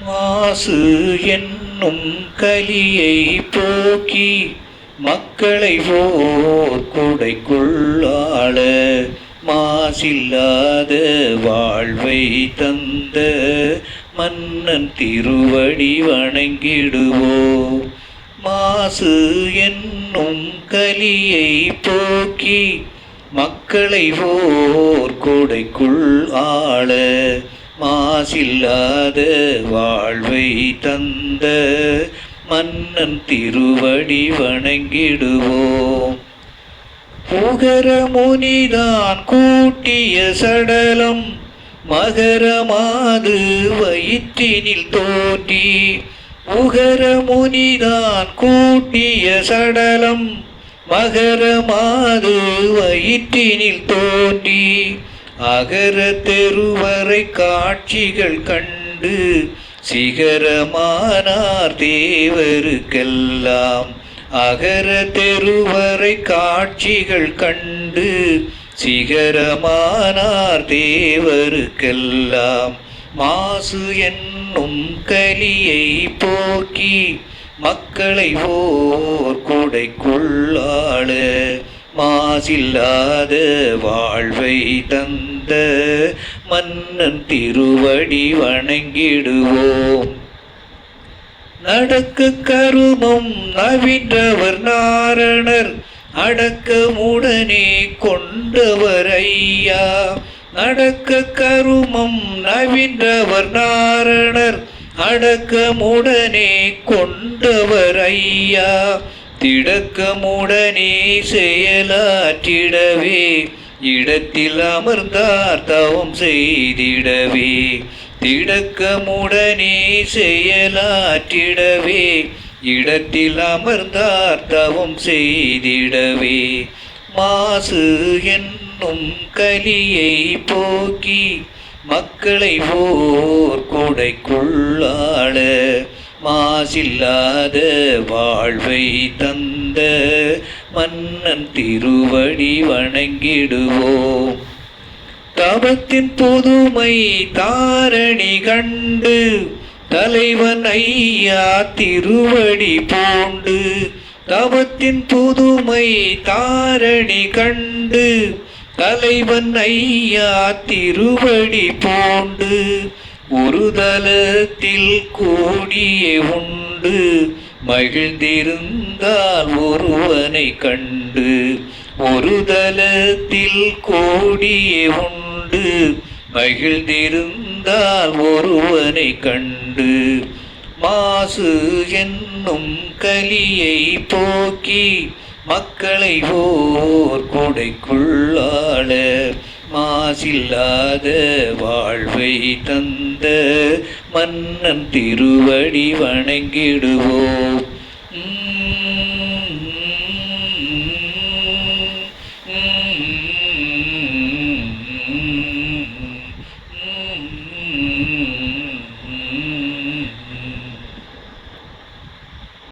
மாசு என்னும் கலியை போக்கி மக்களை ஓர் குடைக்குள்ளாள மாசில்லாத வாழ்வை தந்த மன்னன் திருவடி வணங்கிடுவோம். மாசு என்னும் கலியை போக்கி மக்களை ஓர் குடைக்குள் ஆள மாசில்லாத வாழ்வை தந்த மன்னன் திருவடி வணங்கிடுவோம். புகர முனிதான் கூட்டிய சடலம் மகரமாது வயிற்றினில் தோன்றி புகர முனிதான் கூட்டிய சடலம் மகரமாது வயிற்றினில் தோன்றி அகர தெருவரை காட்சிகள் கண்டு சிகரமானார் தேவருக்கெல்லாம். அகர தெருவரை காட்சிகள் கண்டு சிகரமானார் தேவருக்கெல்லாம். மாசு என்னும் கலியை போக்கி மக்களை ஓர் குடைக்குள்ளாள மாசில்லாத வாழ்வை தந்த மன்னன் திருவடி வணங்கிடுவோம். நடக்க கருமம் நவின்றவர் நாரணர் அடக்கமுடனே கொண்டவர் ஐயா. நடக்க கருமம் நவின்றவர் நாரணர் அடக்கமுடனே கொண்டவர் ஐயா. திடக்கமுடனே செயலாற்றிடவே இடத்தில் அமர்ந்தார் தவம் செய்திடவே. திடக்கமுடனே செயலாற்றிடவே இடத்தில் அமர்ந்தார் தவம் செய்திடவே. மாசு என்னும் கலியை போக்கி மக்களை ஓர் குடைக்குள்ளாள மாசில்லாத வாழ்வை தந்த மன்னன் திருவடி வணங்கிடுவோம். தவத்தின் புதுமை தாரணி கண்டு தலைவன் ஐயா திருவடி பூண்டு. தவத்தின் புதுமை தாரணி கண்டு தலைவன் ஐயா திருவடி பூண்டு. ஒரு தலத்தில் கூடிய உண்டு மகிழ்ந்திருந்தால் ஒருவனை கண்டு. ஒரு தலத்தில் கூடிய உண்டு மகிழ்ந்திருந்தால் ஒருவனை கண்டு. மாசு என்னும் கலியை போக்கி மக்களை ஓர் குடைக்குள்ளாள மாசில்லாத வாழ்வை தந்த மன்னன் திருவடி வணங்கிடுவோம்.